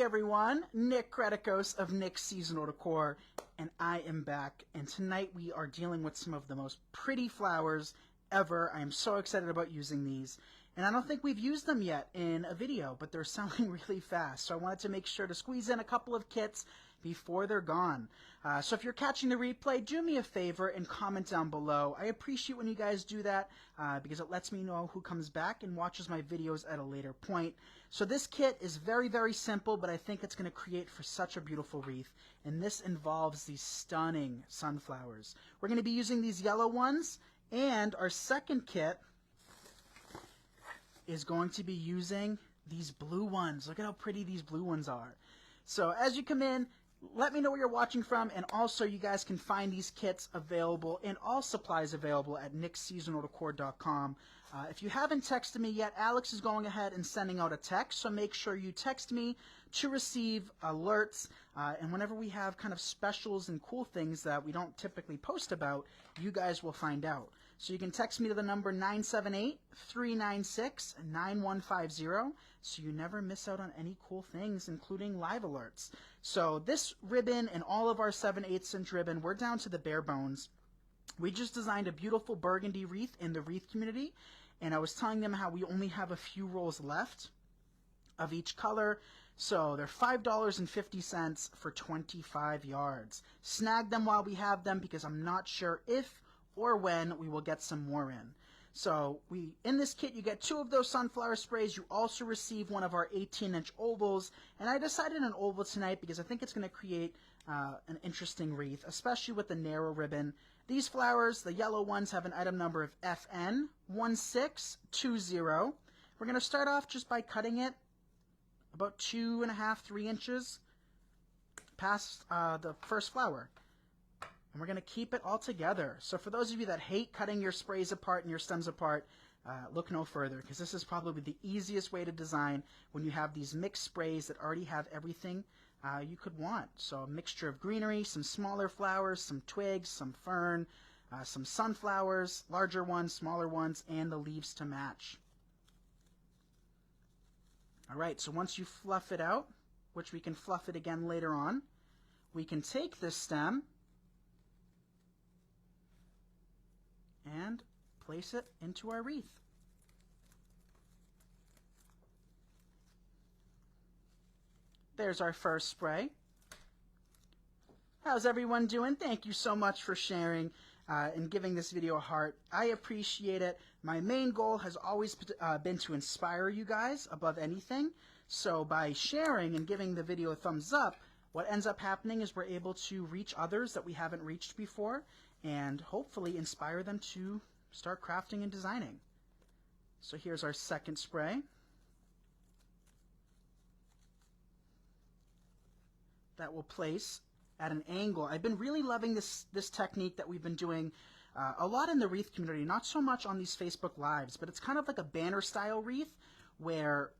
Hey everyone, Nick Kretikos of Nick's Seasonal Decor, and I am back, and tonight we are dealing with some of the most pretty flowers ever. I am so excited about using these, and I don't think we've used them yet in a video, but they're selling really fast, so I wanted to make sure to squeeze in a couple of kits before they're gone. So if you're catching the replay, do me a favor and comment down below. I appreciate when you guys do that because it lets me know who comes back and watches my videos at a later point. So this kit is very, very simple, but I think it's going to create for such a beautiful wreath, and this involves these stunning sunflowers. We're going to be using these yellow ones, and our second kit is going to be using these blue ones. Look at how pretty these blue ones are. So as you come in, let me know where you're watching from, and also you guys can find these kits available and all supplies available at nicksseasonaldecor.com. If you haven't texted me yet, Alex is going ahead and sending out a text, so make sure you text me to receive alerts, and whenever we have kind of specials and cool things that we don't typically post about, you guys will find out. So you can text me to the number 978-396-9150, so you never miss out on any cool things, including live alerts. So this ribbon and all of our 7/8 inch ribbon, we're down to the bare bones. We just designed a beautiful burgundy wreath in the wreath community, and I was telling them how we only have a few rolls left of each color, so they're $5.50 for 25 yards. Snag them while we have them because I'm not sure if or when we will get some more in. So in this kit you get 2 of those sunflower sprays. You also receive one of our 18-inch ovals, and I decided an oval tonight because I think it's going to create an interesting wreath, especially with the narrow ribbon. These flowers, the yellow ones, have an item number of FN1620. We're going to start off just by cutting it about 2.5–3 inches past the first flower. And we're going to keep it all together. So for those of you that hate cutting your sprays apart and your stems apart, look no further, because this is probably the easiest way to design when you have these mixed sprays that already have everything you could want. So a mixture of greenery, some smaller flowers, some twigs, some fern, some sunflowers, larger ones, smaller ones, and the leaves to match. Alright, so once you fluff it out, which we can fluff it again later on, we can take this stem and place it into our wreath. There's our first spray. How's everyone doing? Thank you so much for sharing and giving this video a heart. I appreciate it. My main goal has always been to inspire you guys above anything. So by sharing and giving the video a thumbs up, what ends up happening is we're able to reach others that we haven't reached before and hopefully inspire them to start crafting and designing. So here's our second spray. That will place at an angle. I've been really loving this technique that we've been doing a lot in the wreath community, not so much on these Facebook Lives, but it's kind of like a banner style wreath where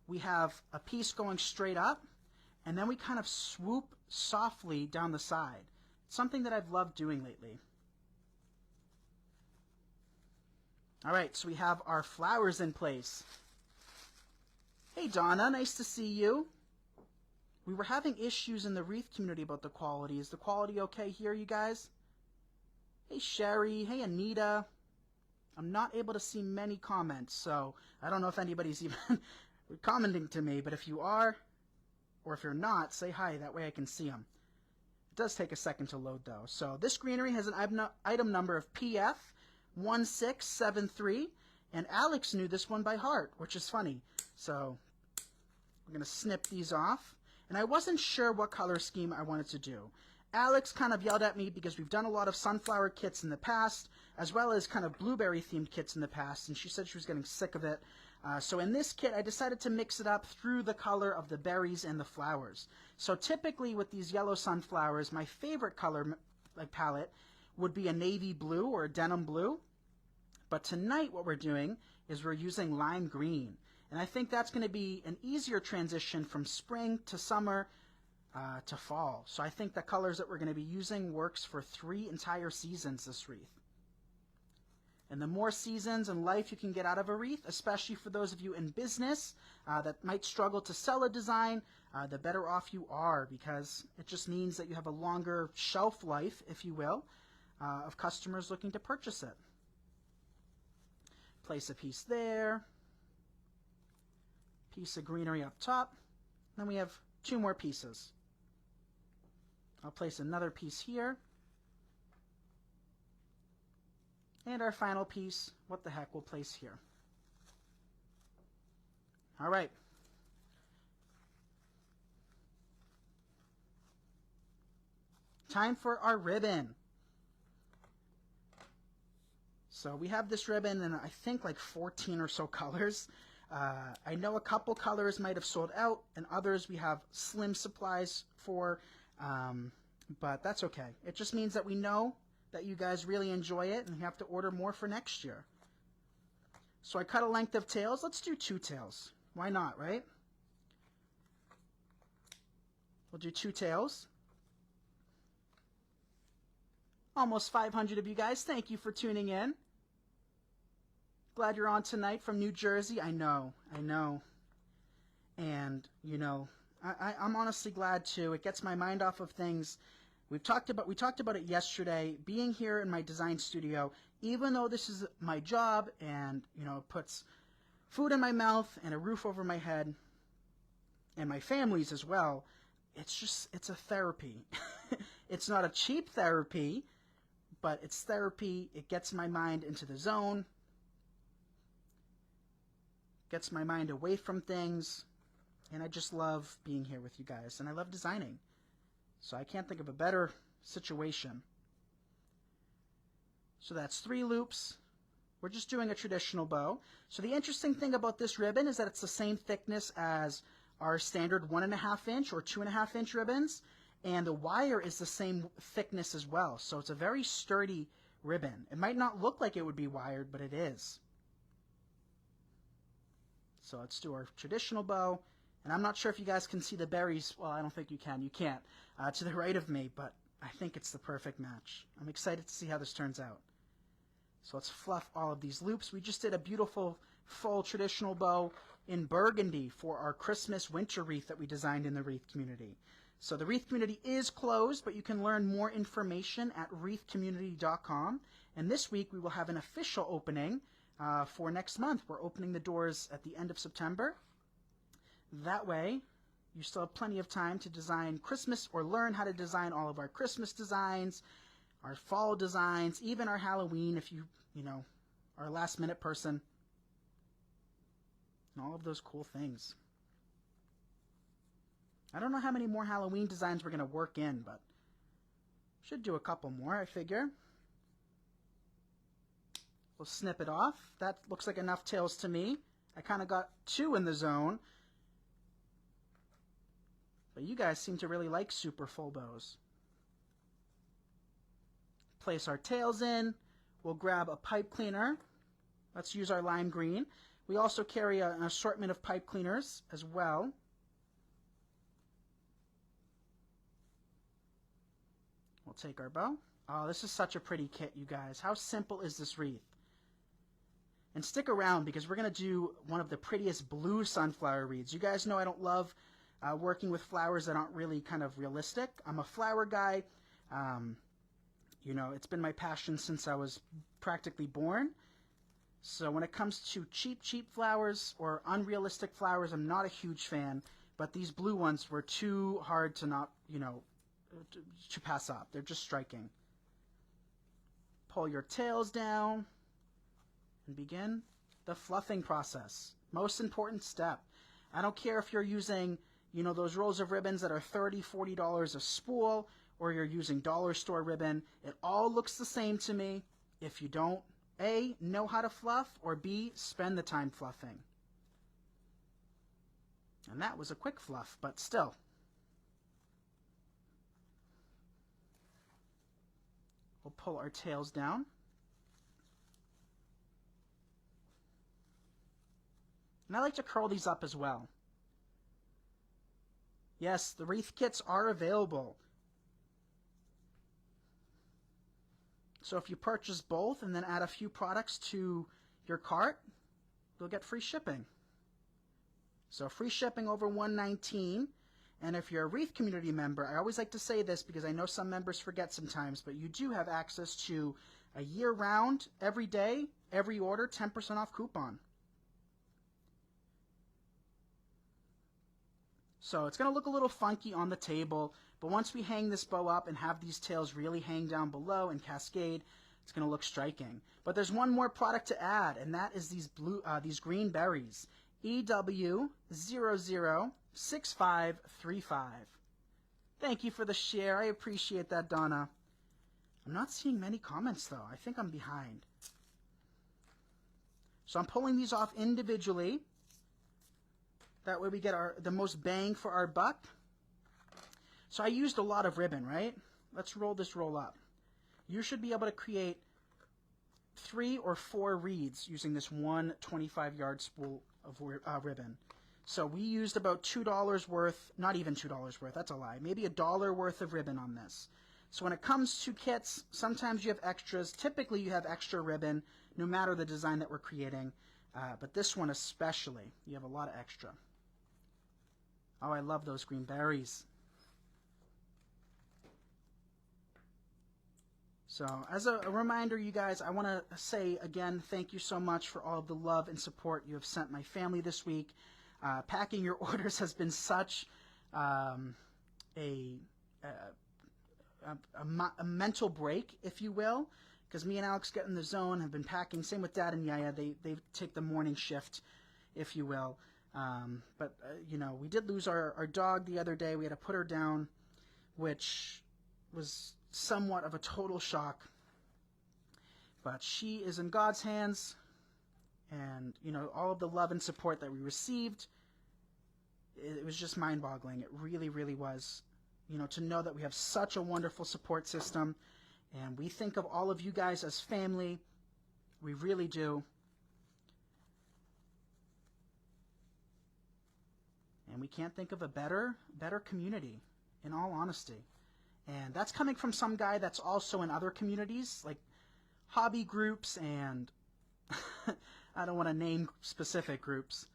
we have a piece going straight up and then we kind of swoop softly down the side. It's something that I've loved doing lately. Alright, so we have our flowers in place. Hey Donna, nice to see you. We were having issues in the wreath community about the quality. Is the quality okay here, you guys? Hey Sherry, hey Anita. I'm not able to see many comments, so I don't know if anybody's even commenting to me, but if you are, or if you're not, say hi, that way I can see them. It does take a second to load though. So this greenery has an item number of PF1673, and Alex knew this one by heart, which is funny. So we're going to snip these off, and I wasn't sure what color scheme I wanted to do. Alex kind of yelled at me because we've done a lot of sunflower kits in the past, as well as kind of blueberry themed kits in the past, and she said she was getting sick of it. So in this kit, I decided to mix it up through the color of the berries and the flowers. So typically with these yellow sunflowers, my favorite color palette would be a navy blue or a denim blue. But tonight what we're doing is we're using lime green. And I think that's going to be an easier transition from spring to summer to fall. So I think the colors that we're going to be using works for 3 entire seasons this wreath. And the more seasons and life you can get out of a wreath, especially for those of you in business that might struggle to sell a design, the better off you are, because it just means that you have a longer shelf life, if you will, of customers looking to purchase it. Place a piece there, piece of greenery up top. Then we have 2 more pieces. I'll place another piece here. And our final piece, what the heck, we'll place here. All right. Time for our ribbon. So we have this ribbon in, I think, like 14 or so colors. I know a couple colors might have sold out, and others we have slim supplies for, but that's okay. It just means that we know that you guys really enjoy it, and you have to order more for next year. So I cut a length of tails. Let's do 2 tails. Why not, right? We'll do 2 tails. Almost 500 of you guys. Thank you for tuning in. Glad you're on tonight from New Jersey. I know. And, you know, I'm honestly glad too. It gets my mind off of things. We talked about it yesterday, being here in my design studio, even though this is my job and, you know, it puts food in my mouth and a roof over my head and my family's as well, it's a therapy. It's not a cheap therapy, but it's therapy. It gets my mind into the zone, gets my mind away from things, and I just love being here with you guys, and I love designing. So I can't think of a better situation. So that's 3 loops. We're just doing a traditional bow. So the interesting thing about this ribbon is that it's the same thickness as our standard 1.5 inch or 2.5 inch ribbons, and the wire is the same thickness as well. So it's a very sturdy ribbon. It might not look like it would be wired, but it is. So let's do our traditional bow. And I'm not sure if you guys can see the berries. Well, I don't think you can. You can't. To the right of me, but I think it's the perfect match. I'm excited to see how this turns out. So let's fluff all of these loops. We just did a beautiful full traditional bow in burgundy for our Christmas winter wreath that we designed in the wreath community. So the wreath community is closed, but you can learn more information at wreathcommunity.com. And this week we will have an official opening for next month. We're opening the doors at the end of September. That way, you still have plenty of time to design Christmas or learn how to design all of our Christmas designs, our fall designs, even our Halloween if you are a last minute person, and all of those cool things. I don't know how many more Halloween designs we're going to work in, but should do a couple more, I figure. We'll snip it off. That looks like enough tails to me. I kind of got 2 in the zone. But you guys seem to really like super full bows. Place our tails in. We'll grab a pipe cleaner. Let's use our lime green. We also carry an assortment of pipe cleaners as well. We'll take our bow. Oh, this is such a pretty kit, you guys. How simple is this wreath? And stick around because we're going to do one of the prettiest blue sunflower wreaths. You guys know I don't love working with flowers that aren't really kind of realistic. I'm a flower guy. It's been my passion since I was practically born. So when it comes to cheap flowers or unrealistic flowers, I'm not a huge fan. But these blue ones were too hard to not, to pass up. They're just striking. Pull your tails down and begin the fluffing process. Most important step. I don't care if you're using those rolls of ribbons that are $30, $40 a spool, or you're using dollar store ribbon. It all looks the same to me if you don't, A, know how to fluff, or B, spend the time fluffing. And that was a quick fluff, but still. We'll pull our tails down. And I like to curl these up as well. Yes, the wreath kits are available. So if you purchase both and then add a few products to your cart, you'll get free shipping. So free shipping over $119. And if you're a Wreath community member, I always like to say this because I know some members forget sometimes, but you do have access to a year-round, every day, every order, 10% off coupon. So it's going to look a little funky on the table, but once we hang this bow up and have these tails really hang down below and cascade, it's going to look striking. But there's one more product to add, and that is these green berries. EW006535. Thank you for the share. I appreciate that, Donna. I'm not seeing many comments, though. I think I'm behind. So I'm pulling these off individually. That way we get the most bang for our buck. So I used a lot of ribbon, right? Let's roll this roll up. You should be able to create 3 or 4 reeds using this one 25-yard spool of ribbon. So we used about $2 worth, not even $2 worth, that's a lie, maybe $1 worth of ribbon on this. So when it comes to kits, sometimes you have extras. Typically you have extra ribbon, no matter the design that we're creating. But this one especially, you have a lot of extra. Oh, I love those green berries. So as a reminder, you guys, I want to say again, thank you so much for all of the love and support you have sent my family this week. Packing your orders has been such a mental break, if you will, because me and Alex get in the zone, have been packing. Same with Dad and Yaya. They take the morning shift, if you will. You know, we did lose our dog the other day. We had to put her down, which was somewhat of a total shock. But she is in God's hands, and, you know, all of the love and support that we received, it was just mind-boggling. It really, really was. You know, to know that we have such a wonderful support system, and we think of all of you guys as family. We really do. And we can't think of a better community, in all honesty. And that's coming from some guy that's also in other communities, like hobby groups, and I don't want to name specific groups.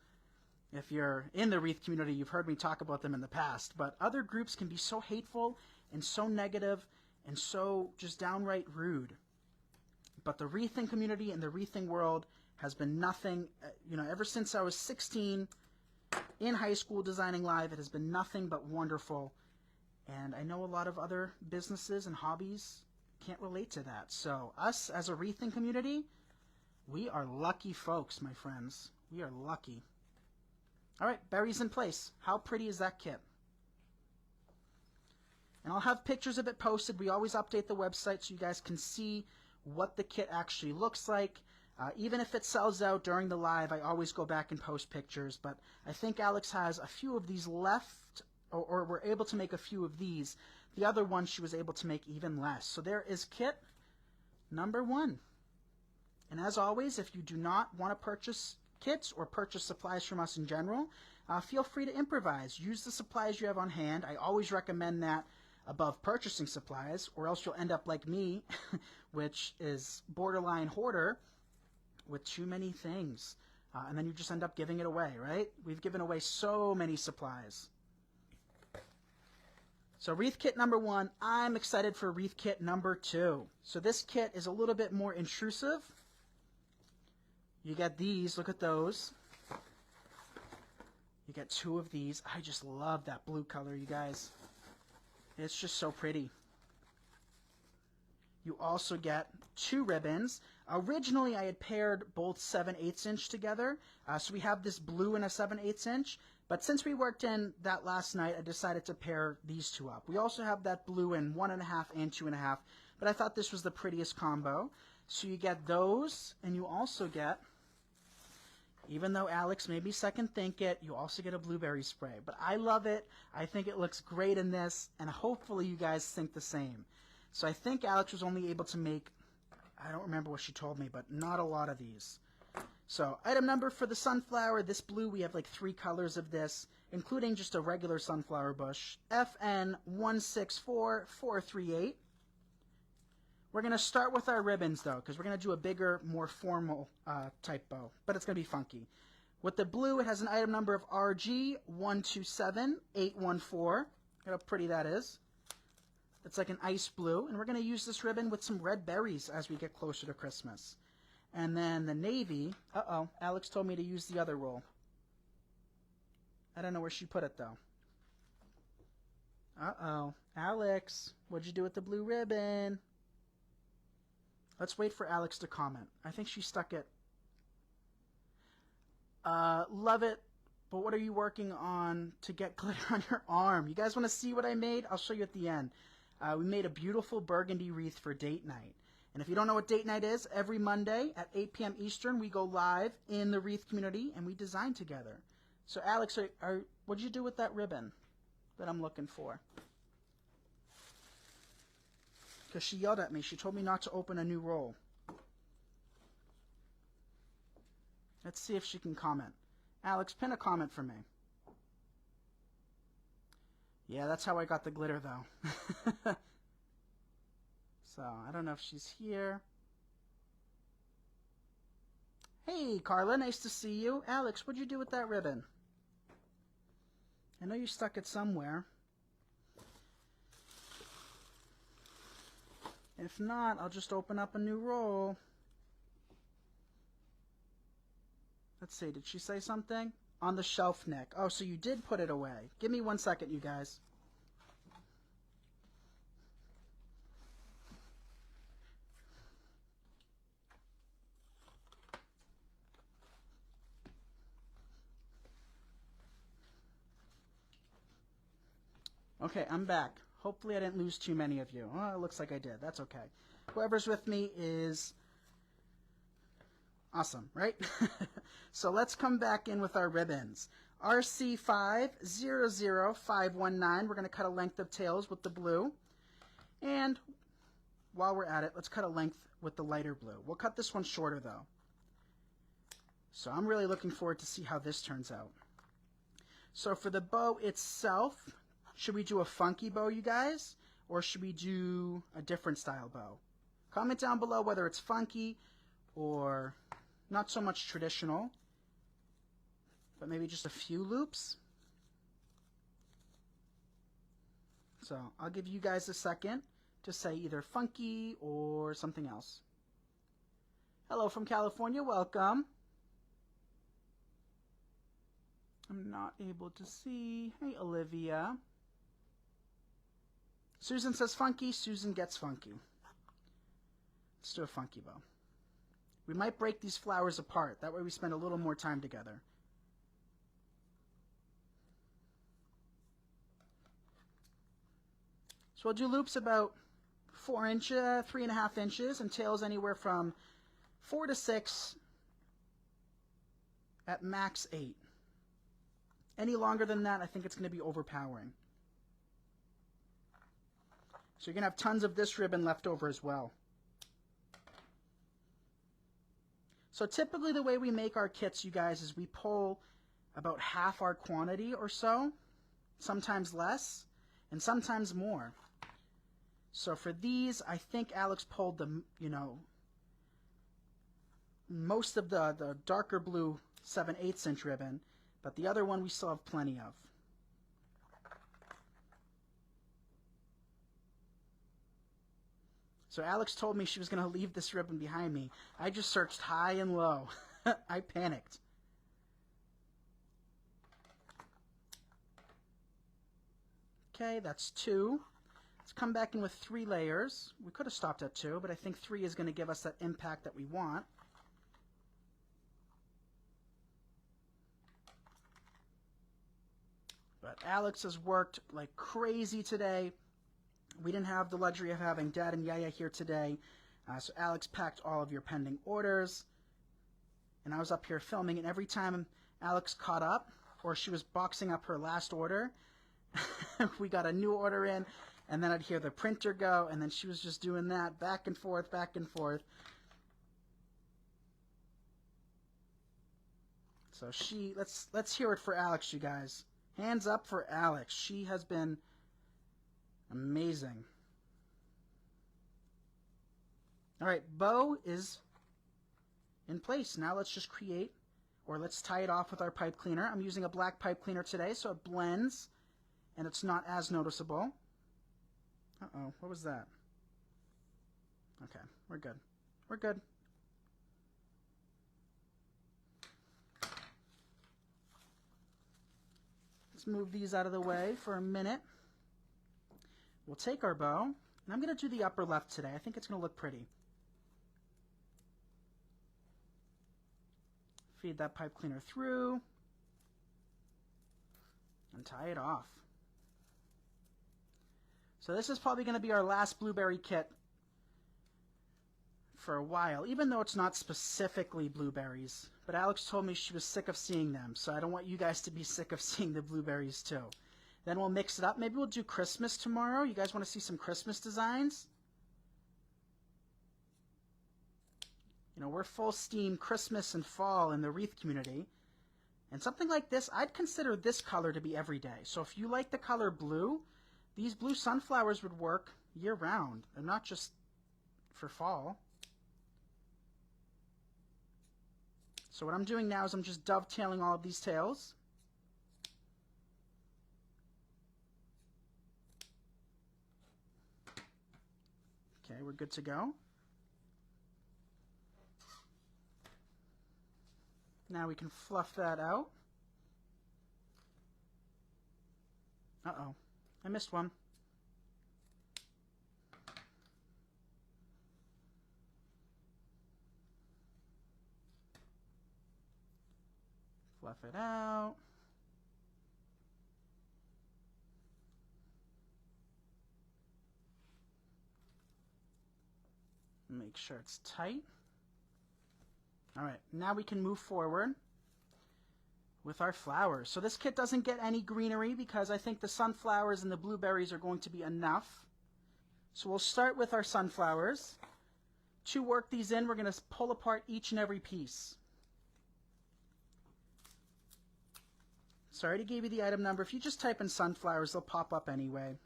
If you're in the Wreath community, you've heard me talk about them in the past, but other groups can be so hateful and so negative and so just downright rude. But the wreathing community and the wreathing world has been nothing, you know, ever since I was 16 in high school designing live, it has been nothing but wonderful. And I know a lot of other businesses and hobbies can't relate to that. So us as a wreathing community, we are lucky folks, my friends. We are lucky. All right, berries in place. How pretty is that kit? And I'll have pictures of it posted. We always update the website so you guys can see what the kit actually looks like. Even if it sells out during the live, I always go back and post pictures. But I think Alex has a few of these left, or we're able to make a few of these. The other one she was able to make even less. So there is kit number 1. And as always, if you do not want to purchase kits or purchase supplies from us in general, feel free to improvise. Use the supplies you have on hand. I always recommend that above purchasing supplies, or else you'll end up like me, which is borderline hoarder with too many things. And then you just end up giving it away, right? We've given away so many supplies. So Wreath kit number 1, I'm excited for Wreath kit number 2. So this kit is a little bit more intrusive. You get these, look at those. You get 2 of these. I just love that blue color, you guys. It's just so pretty. You also get 2 ribbons. Originally, I had paired both 7/8 inch together. So we have this blue and a 7/8 inch. But since we worked in that last night, I decided to pair these 2 up. We also have that blue in 1.5 and 2.5. But I thought this was the prettiest combo. So you get those, and you also get, even though Alex maybe second think it, you also get a blueberry spray. But I love it. I think it looks great in this, and hopefully you guys think the same. So I think Alex was only able to make, I don't remember what she told me, but not a lot of these. So item number for the sunflower, this blue, we have like 3 colors of this, including just a regular sunflower bush. FN164438. We're going to start with our ribbons, though, because we're going to do a bigger, more formal type bow, but it's going to be funky. With the blue, it has an item number of RG127814. Look how pretty that is. It's like an ice blue, and we're going to use this ribbon with some red berries as we get closer to Christmas. And then the navy, Alex told me to use the other roll. I don't know where she put it, though. Alex, what'd you do with the blue ribbon? Let's wait for Alex to comment. I think she stuck it. Love it, but what are you working on to get glitter on your arm? You guys want to see what I made? I'll show you at the end. We made a beautiful burgundy wreath for date night. And if you don't know what date night is, every Monday at 8 p.m. Eastern, we go live in the wreath community and we design together. So Alex, what'd you do with that ribbon that I'm looking for? Because she yelled at me. She told me not to open a new roll. Let's see if she can comment. Alex, pin a comment for me. Yeah, that's how I got the glitter, though. So, I don't know if she's here. Hey, Carla, nice to see you. Alex, what'd you do with that ribbon? I know you stuck it somewhere. If not, I'll just open up a new roll. Let's see, did she say something? On the shelf, Nick. Oh, so you did put it away. Give me 1 second, you guys. Okay, I'm back. Hopefully I didn't lose too many of you. Oh, it looks like I did. That's okay. Whoever's with me is awesome, right? So let's come back in with our ribbons. RC500519, we're going to cut a length of tails with the blue. And while we're at it, let's cut a length with the lighter blue. We'll cut this one shorter, though. So I'm really looking forward to see how this turns out. So for the bow itself, should we do a funky bow, you guys? Or should we do a different style bow? Comment down below whether it's funky or not so much traditional, but maybe just a few loops. So I'll give you guys a second to say either funky or something else. Hello from California, welcome. I'm not able to see. Hey, Olivia. Susan says funky. Susan gets funky. Let's do a funky bow. We might break these flowers apart. That way we spend a little more time together. So we'll do loops about 4 inches, 3.5 inches, and tails anywhere from 4 to 6, at max 8. Any longer than that, I think it's going to be overpowering. So you're going to have tons of this ribbon left over as well. So typically the way we make our kits, you guys, is we pull about half our quantity or so, sometimes less, and sometimes more. So for these, I think Alex pulled the, most of the darker blue 7/8 inch ribbon, but the other one we still have plenty of. So Alex told me she was going to leave this ribbon behind me. I just searched high and low. I panicked. Okay, that's 2. Let's come back in with 3 layers. We could have stopped at 2, but I think 3 is going to give us that impact that we want. But Alex has worked like crazy today. We didn't have the luxury of having Dad and Yaya here today, so Alex packed all of your pending orders, and I was up here filming, and every time Alex caught up, or she was boxing up her last order, we got a new order in, and then I'd hear the printer go, and then she was just doing that back and forth, back and forth. So let's hear it for Alex, you guys. Hands up for Alex. She has been amazing. All right, bow is in place. Now let's just create, or let's tie it off with our pipe cleaner. I'm using a black pipe cleaner today, so it blends and it's not as noticeable. Uh-oh, what was that? Okay, we're good. We're good. Let's move these out of the way for a minute. We'll take our bow, and I'm going to do the upper left today. I think it's going to look pretty. Feed that pipe cleaner through and tie it off. So this is probably going to be our last blueberry kit for a while, even though it's not specifically blueberries. But Alex told me she was sick of seeing them, so I don't want you guys to be sick of seeing the blueberries too. Then we'll mix it up. Maybe we'll do Christmas tomorrow. You guys want to see some Christmas designs? You know, we're full steam Christmas and fall in the wreath community. And something like this, I'd consider this color to be every day. So if you like the color blue, these blue sunflowers would work year round. They're not just for fall. So what I'm doing now is I'm just dovetailing all of these tails. Okay, we're good to go. Now we can fluff that out. Uh-oh, I missed one. Fluff it out. Make sure it's tight. All right, now we can move forward with our flowers. So this kit doesn't get any greenery because I think the sunflowers and the blueberries are going to be enough. So we'll start with our sunflowers. To work these in, we're going to pull apart each and every piece. So I already gave you the item number. If you just type in sunflowers, they'll pop up anyway.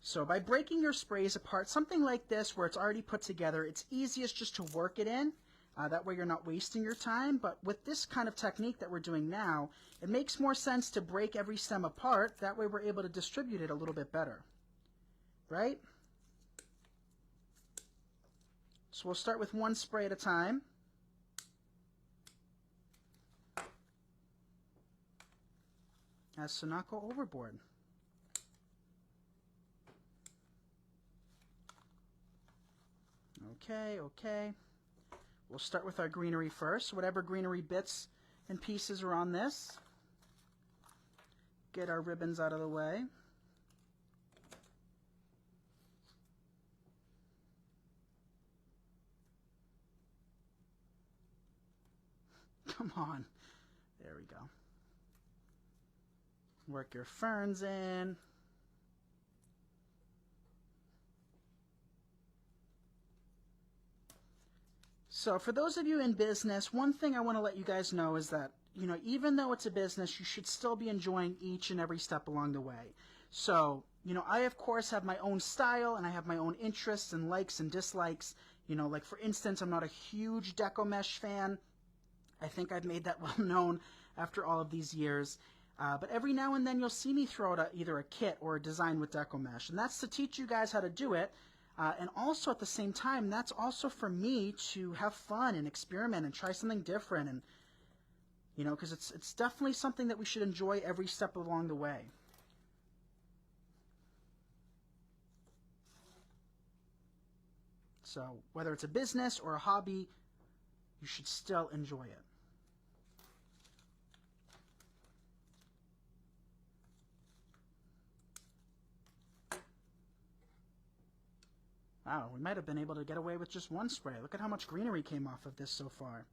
So by breaking your sprays apart, something like this where it's already put together, it's easiest just to work it in. That way you're not wasting your time. But with this kind of technique that we're doing now, it makes more sense to break every stem apart. That way we're able to distribute it a little bit better. Right? So we'll start with one spray at a time. As to not go overboard. Okay, okay. We'll start with our greenery first. Whatever greenery bits and pieces are on this. Get our ribbons out of the way. Come on. There we go. Work your ferns in. So for those of you in business, one thing I want to let you guys know is that, you know, even though it's a business, you should still be enjoying each and every step along the way. So, you know, I of course have my own style and I have my own interests and likes and dislikes. You know, like for instance, I'm not a huge deco mesh fan. I think I've made that well known after all of these years. But every now and then you'll see me throw out either a kit or a design with deco mesh. And that's to teach you guys how to do it. And also at the same time, that's also for me to have fun and experiment and try something different. And, you know, because it's definitely something that we should enjoy every step along the way. So whether it's a business or a hobby, you should still enjoy it. Wow, we might have been able to get away with just one spray. Look at how much greenery came off of this so far.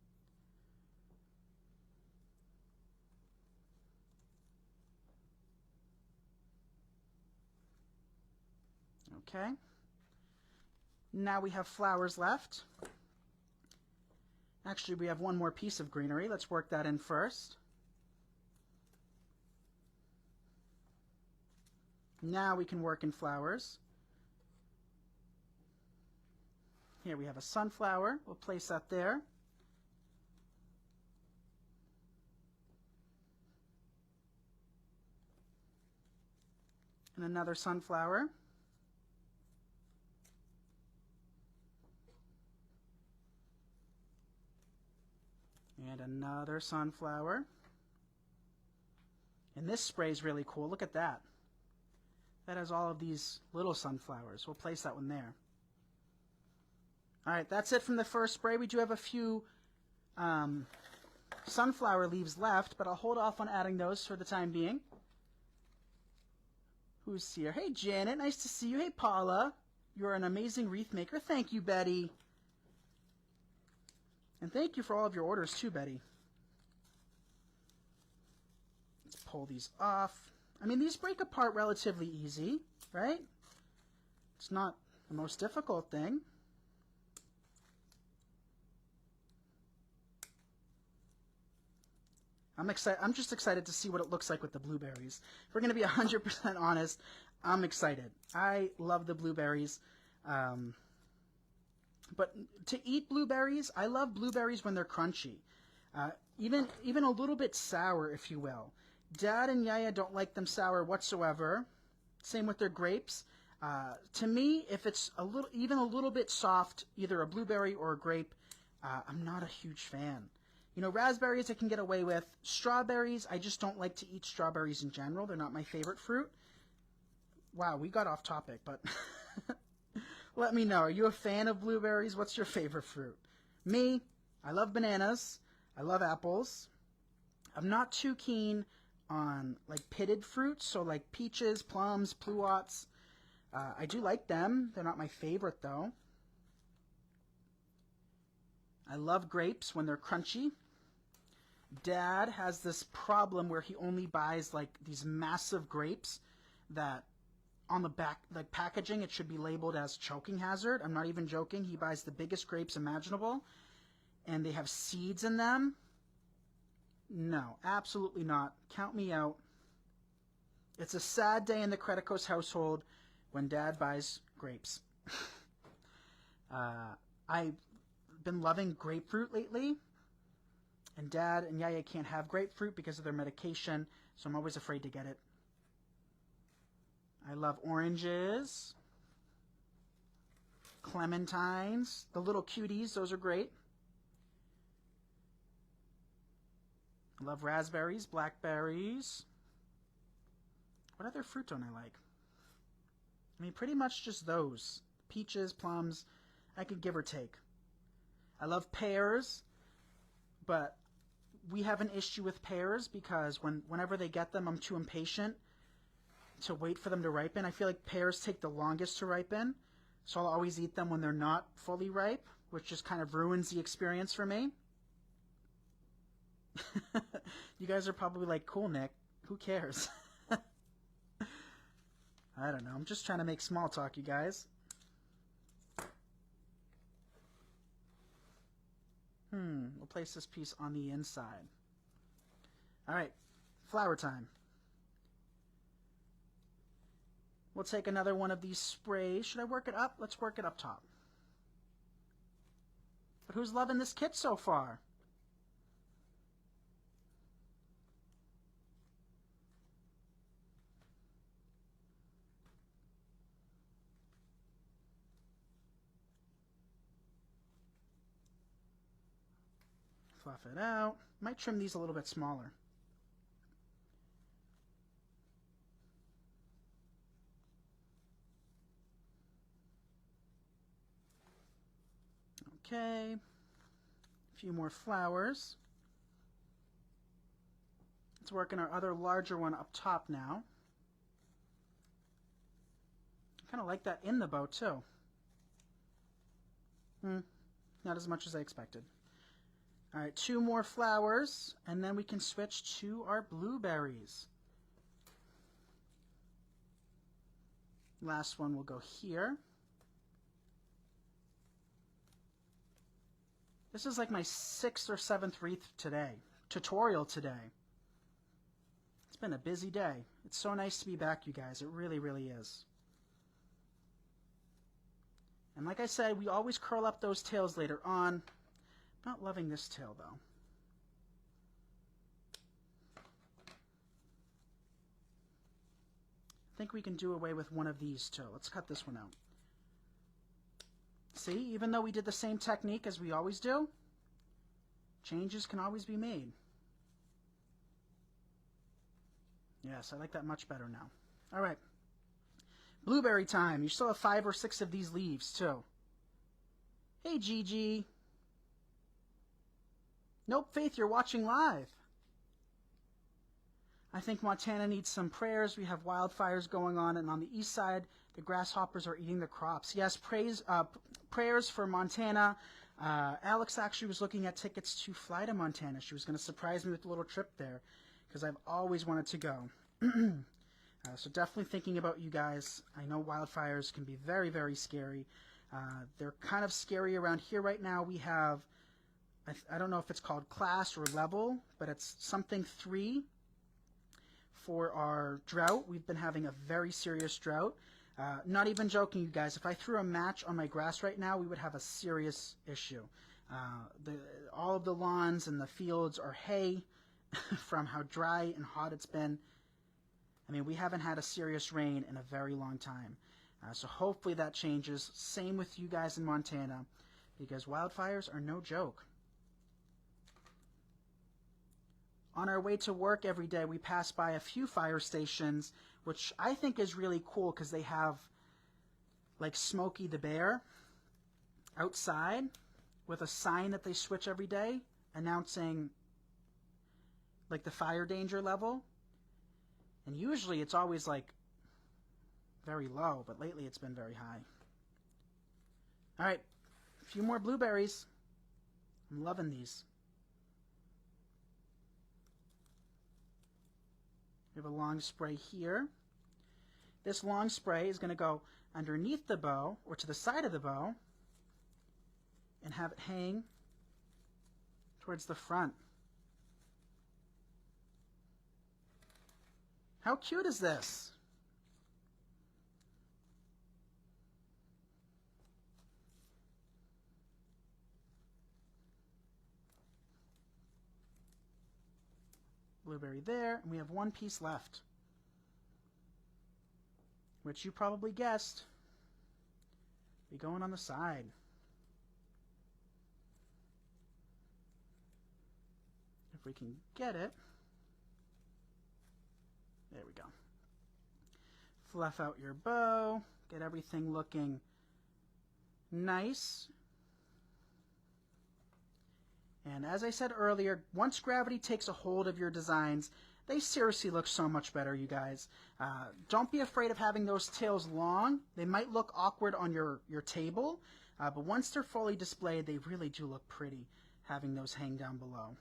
Okay. Now we have flowers left. Actually, we have one more piece of greenery. Let's work that in first. Now we can work in flowers. Here we have a sunflower. We'll place that there. And another sunflower. And another sunflower. And this spray is really cool. Look at that. That has all of these little sunflowers. We'll place that one there. All right, that's it from the first spray. We do have a few sunflower leaves left, but I'll hold off on adding those for the time being. Who's here? Hey, Janet. Nice to see you. Hey, Paula. You're an amazing wreath maker. Thank you, Betty. And thank you for all of your orders, too, Betty. Let's pull these off. I mean, these break apart relatively easy, right? It's not the most difficult thing. I'm excited. I'm just excited to see what it looks like with the blueberries. If we're going to be 100% honest, I'm excited. I love the blueberries. But to eat blueberries, I love blueberries when they're crunchy. Even a little bit sour, if you will. Dad and Yaya don't like them sour whatsoever. Same with their grapes. To me, if it's even a little bit soft, either a blueberry or a grape, I'm not a huge fan. You know, raspberries I can get away with. Strawberries, I just don't like to eat strawberries in general. They're not my favorite fruit. Wow, we got off topic, but let me know. Are you a fan of blueberries? What's your favorite fruit? Me, I love bananas. I love apples. I'm not too keen on like pitted fruits, so like peaches, plums, pluots. I do like them. They're not my favorite though. I love grapes when they're crunchy. Dad has this problem where he only buys like these massive grapes that on the back, like packaging, it should be labeled as choking hazard. I'm not even joking. He buys the biggest grapes imaginable and they have seeds in them. No, absolutely not. Count me out. It's a sad day in the Creticos household when Dad buys grapes. I've been loving grapefruit lately, and Dad and Yaya can't have grapefruit because of their medication, so I'm always afraid to get it. I love oranges, clementines, the little cuties, those are great. I love raspberries, blackberries. What other fruit don't I like? I mean, pretty much just those. Peaches, plums, I could give or take. I love pears, but we have an issue with pears because whenever they get them, I'm too impatient to wait for them to ripen. I feel like pears take the longest to ripen, so I'll always eat them when they're not fully ripe, which just kind of ruins the experience for me. You guys are probably like, cool, Nick. Who cares? I don't know. I'm just trying to make small talk, you guys. We'll place this piece on the inside. All right, flower time. We'll take another one of these sprays. Should I work it up? Let's work it up top. But who's loving this kit so far? Fluff it out. Might trim these a little bit smaller. Okay. A few more flowers. Let's work on our other larger one up top now. I kind of like that in the bow too. Not as much as I expected. All right, 2 more flowers, and then we can switch to our blueberries. Last one will go here. This is like my 6th or 7th wreath tutorial today. It's been a busy day. It's so nice to be back, you guys. It really, really is. And like I said, we always curl up those tails later on. Not loving this tail, though. I think we can do away with one of these, too. Let's cut this one out. See, even though we did the same technique as we always do, changes can always be made. Yes, I like that much better now. All right. Blueberry time. You still have 5 or 6 of these leaves, too. Hey, Gigi. Nope, Faith, you're watching live. I think Montana needs some prayers. We have wildfires going on, and on the east side, the grasshoppers are eating the crops. Yes, prayers for Montana. Alex actually was looking at tickets to fly to Montana. She was going to surprise me with a little trip there, because I've always wanted to go. So definitely thinking about you guys. I know wildfires can be very, very scary. They're kind of scary around here right now. We have, I don't know if it's called class or level, but it's something 3 for our drought. We've been having a very serious drought. Not even joking, you guys. If I threw a match on my grass right now, we would have a serious issue. All of the lawns and the fields are hay from how dry and hot it's been. I mean, we haven't had a serious rain in a very long time. So hopefully that changes. Same with you guys in Montana, because wildfires are no joke. On our way to work every day, we pass by a few fire stations, which I think is really cool because they have, like, Smokey the Bear outside with a sign that they switch every day announcing, like, the fire danger level. And usually it's always, like, very low, but lately it's been very high. All right, a few more blueberries. I'm loving these. We have a long spray here. This long spray is going to go underneath the bow or to the side of the bow and have it hang towards the front. How cute is this? Blueberry there, and we have one piece left, which you probably guessed, be going on the side. If we can get it. There we go. Fluff out your bow, get everything looking nice. And as I said earlier, once gravity takes a hold of your designs, they seriously look so much better, you guys. Don't be afraid of having those tails long. They might look awkward on your table, but once they're fully displayed, they really do look pretty, having those hang down below.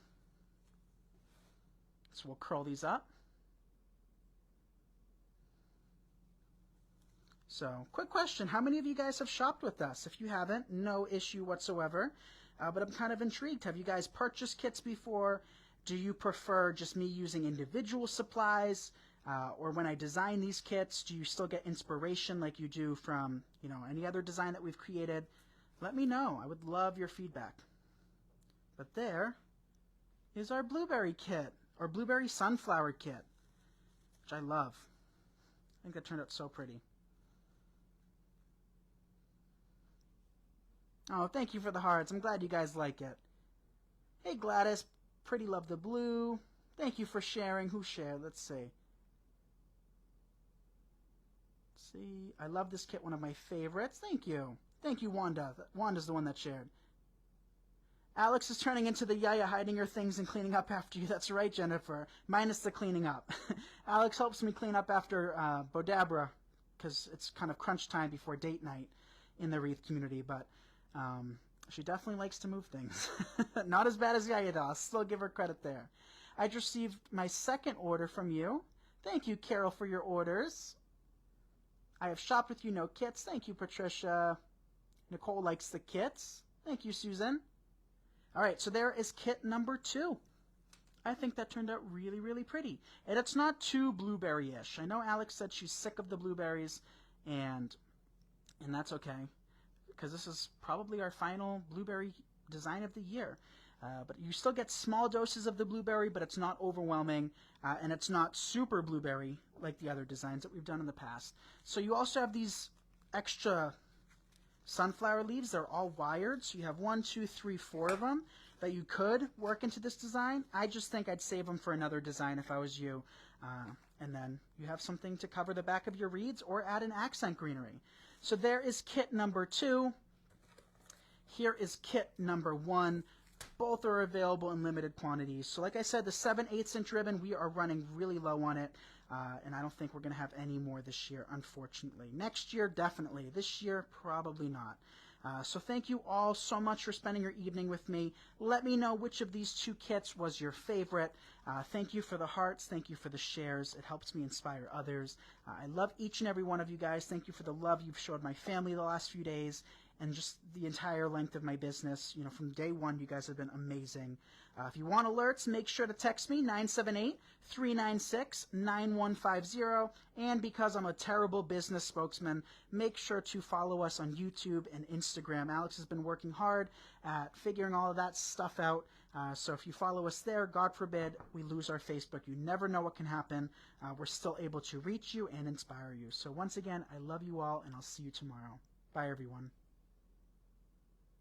So we'll curl these up. So, quick question. How many of you guys have shopped with us? If you haven't, no issue whatsoever. But I'm kind of intrigued. Have you guys purchased kits before? Do you prefer just me using individual supplies? Or when I design these kits, do you still get inspiration like you do from, you know, any other design that we've created? Let me know. I would love your feedback. But there is our blueberry kit, or blueberry sunflower kit, which I love. I think that turned out so pretty. Oh, thank you for the hearts. I'm glad you guys like it. Hey, Gladys. Pretty love the blue. Thank you for sharing. Who shared? Let's see. Let's see. I love this kit. One of my favorites. Thank you. Thank you, Wanda. Wanda's the one that shared. Alex is turning into the yaya, hiding your things and cleaning up after you. That's right, Jennifer. Minus the cleaning up. Alex helps me clean up after Bodabra, because it's kind of crunch time before date night in the Wreath community, but she definitely likes to move things. Not as bad as Yaya does. Still give her credit there. I received my second order from you. Thank you, Carol, for your orders. I have shopped with you, no kits. Thank you, Patricia. Nicole likes the kits. Thank you, Susan. All right, so there is kit number 2. I think that turned out really, really pretty. And it's not too blueberry-ish. I know Alex said she's sick of the blueberries, and that's okay. because this is probably our final blueberry design of the year. But you still get small doses of the blueberry, but it's not overwhelming, and it's not super blueberry like the other designs that we've done in the past. So you also have these extra sunflower leaves. They're all wired, so you have 1, 2, 3, 4 of them that you could work into this design. I just think I'd save them for another design if I was you. And then you have something to cover the back of your reeds or add an accent greenery. So there is kit number 2. Here is kit number 1. Both are available in limited quantities. So like I said, the 7/8 inch ribbon, we are running really low on it. And I don't think we're going to have any more this year, unfortunately. Next year, definitely. This year, probably not. So thank you all so much for spending your evening with me. Let me know which of these 2 kits was your favorite. Thank you for the hearts. Thank you for the shares. It helps me inspire others. I love each and every one of you guys. Thank you for the love you've showed my family the last few days and just the entire length of my business. You know, from day one, you guys have been amazing. If you want alerts, make sure to text me, 978-396-9150. And because I'm a terrible business spokesman, make sure to follow us on YouTube and Instagram. Alex has been working hard at figuring all of that stuff out. So if you follow us there, God forbid we lose our Facebook. You never know what can happen. We're still able to reach you and inspire you. So once again, I love you all, and I'll see you tomorrow. Bye, everyone.